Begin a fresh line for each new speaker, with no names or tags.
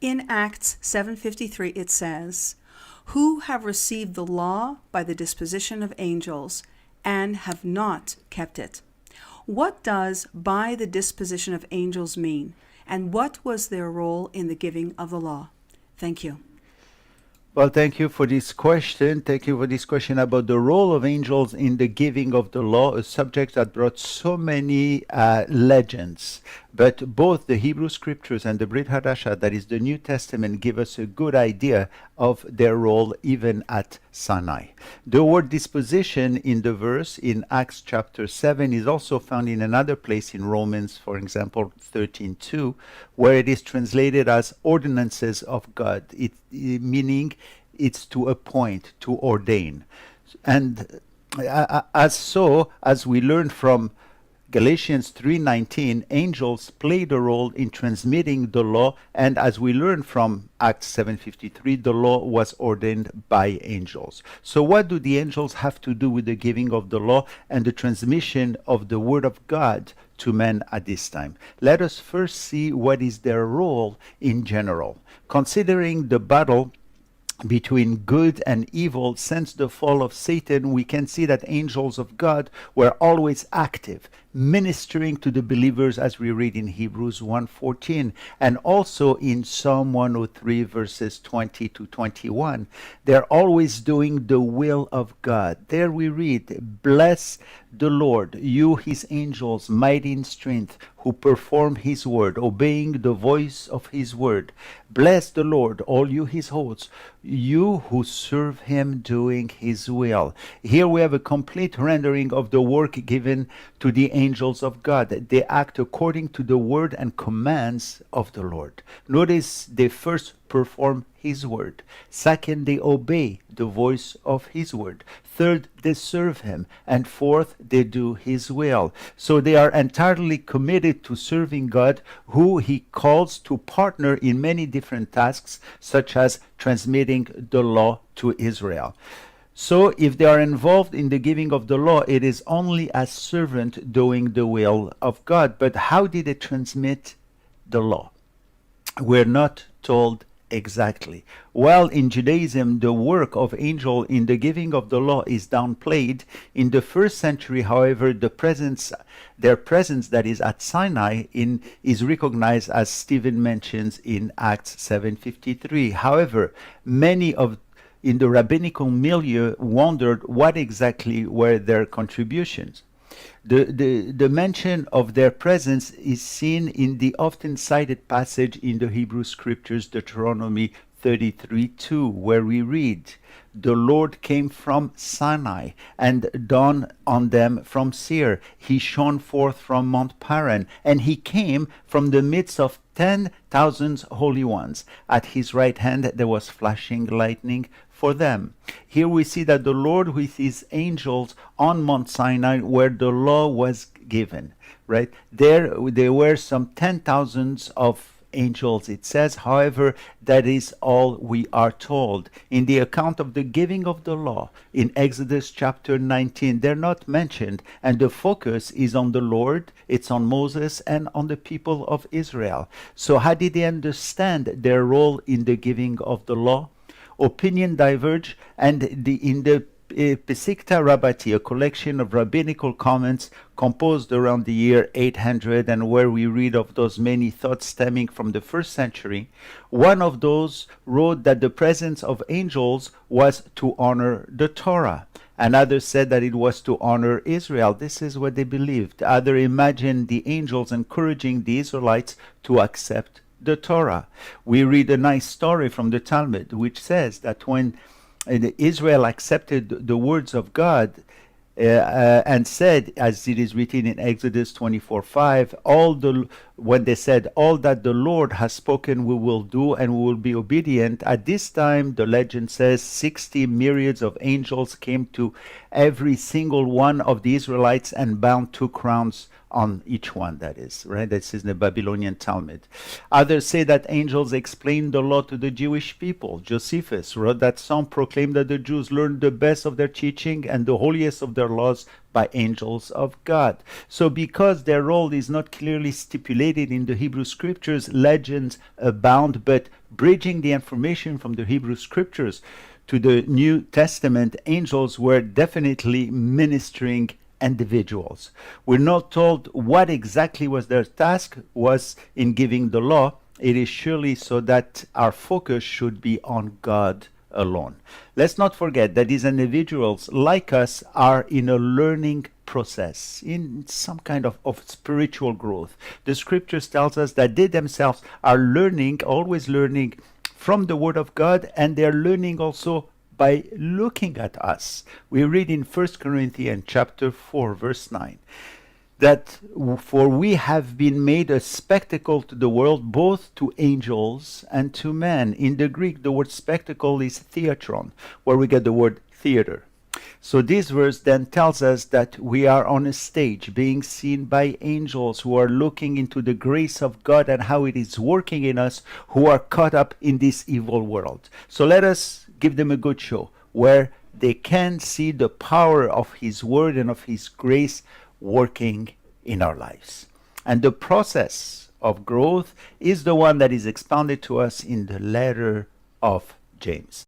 In Acts 7:53 it says, "Who have received the law by the disposition of angels, and have not kept it." What does "by the disposition of angels" mean, and what was their role in the giving of the law? Thank you.
Well, thank you for this question. Thank you for this question about the role of angels in the giving of the law, a subject that brought so many legends. But both the Hebrew scriptures and the Brit Hadashah, that is the New Testament, give us a good idea of their role even at Sinai. The word disposition in the verse in Acts chapter 7 is also found in another place in Romans, for example, 13:2, where it is translated as ordinances of God, meaning it's to appoint, to ordain. And as we learned from Galatians 3:19, angels played a role in transmitting the law, and as we learn from Acts 7:53, the law was ordained by angels. So what do the angels have to do with the giving of the law and the transmission of the word of God to men at this time? Let us first see what is their role in general. Considering the battle between good and evil since the fall of Satan, we can see that angels of God were always active, ministering to the believers, as we read in Hebrews 1:14, and also in Psalm 103 verses 20 to 21. They're always doing the will of God. There we read, "Bless the Lord, you his angels, mighty in strength, who perform his word, obeying the voice of his word. Bless the Lord, all you his hosts, you who serve him doing his will." Here we have a complete rendering of the work given to the angels of God. They act according to the word and commands of the Lord. Notice they first perform his word. Second, they obey the voice of his word. Third, they serve him. And fourth, they do his will. So they are entirely committed to serving God, who he calls to partner in many different tasks, such as transmitting the law to Israel. So if they are involved in the giving of the law, it is only as servant doing the will of God. But how did they transmit the law? We're not told exactly. While in Judaism the work of angel in the giving of the law is downplayed, in the first century, however, their presence that is at Sinai is recognized, as Stephen mentions in Acts 7:53. However, many in the rabbinical milieu wondered what exactly were their contributions. The mention of their presence is seen in the often cited passage in the Hebrew scriptures, Deuteronomy 33:2, where we read, "The Lord came from Sinai and dawned on them from Seir. He shone forth from Mount Paran, and he came from the midst of 10,000 holy ones. At his right hand there was flashing lightning for them." Here we see that the Lord with his angels on Mount Sinai, where the law was given, right? There were some 10,000 of angels, it says. However, that is all we are told. In the account of the giving of the law in Exodus chapter 19, they're not mentioned, and the focus is on the Lord, it's on Moses and on the people of Israel. So how did they understand their role in the giving of the law? Opinion diverge, and in the Pesikta Rabbati, a collection of rabbinical comments composed around the year 800, and where we read of those many thoughts stemming from the first century, one of those wrote that the presence of angels was to honor the Torah. Another said that it was to honor Israel. This is what they believed. Other imagined the angels encouraging the Israelites to accept the Torah. We read a nice story from the Talmud, which says that when Israel accepted the words of God and said, as it is written in Exodus 24:5, when they said, "All that the Lord has spoken we will do, and we will be obedient," at this time, the legend says, 60 myriads of angels came to every single one of the Israelites and bound 2 crowns on each one, that is, right? This is the Babylonian Talmud. Others say that angels explained the law to the Jewish people. Josephus wrote that some proclaim that the Jews learned the best of their teaching and the holiest of their laws by angels of God. So because their role is not clearly stipulated in the Hebrew scriptures, legends abound, but bridging the information from the Hebrew scriptures to the New Testament, angels were definitely ministering individuals. We're not told what exactly was their task was in giving the law. It is surely so that our focus should be on God alone. Let's not forget that these individuals, like us, are in a learning process, in some kind of spiritual growth. The scriptures tells us that they themselves are learning, always learning from the Word of God, and they're learning also by looking at us. We read in 1 Corinthians chapter 4, verse 9, that for we have been made a spectacle to the world, both to angels and to men. In the Greek, the word spectacle is theatron, where we get the word theater. So this verse then tells us that we are on a stage being seen by angels who are looking into the grace of God and how it is working in us, who are caught up in this evil world. So let us give them a good show where they can see the power of His Word and of His grace working in our lives. And the process of growth is the one that is expounded to us in the letter of James.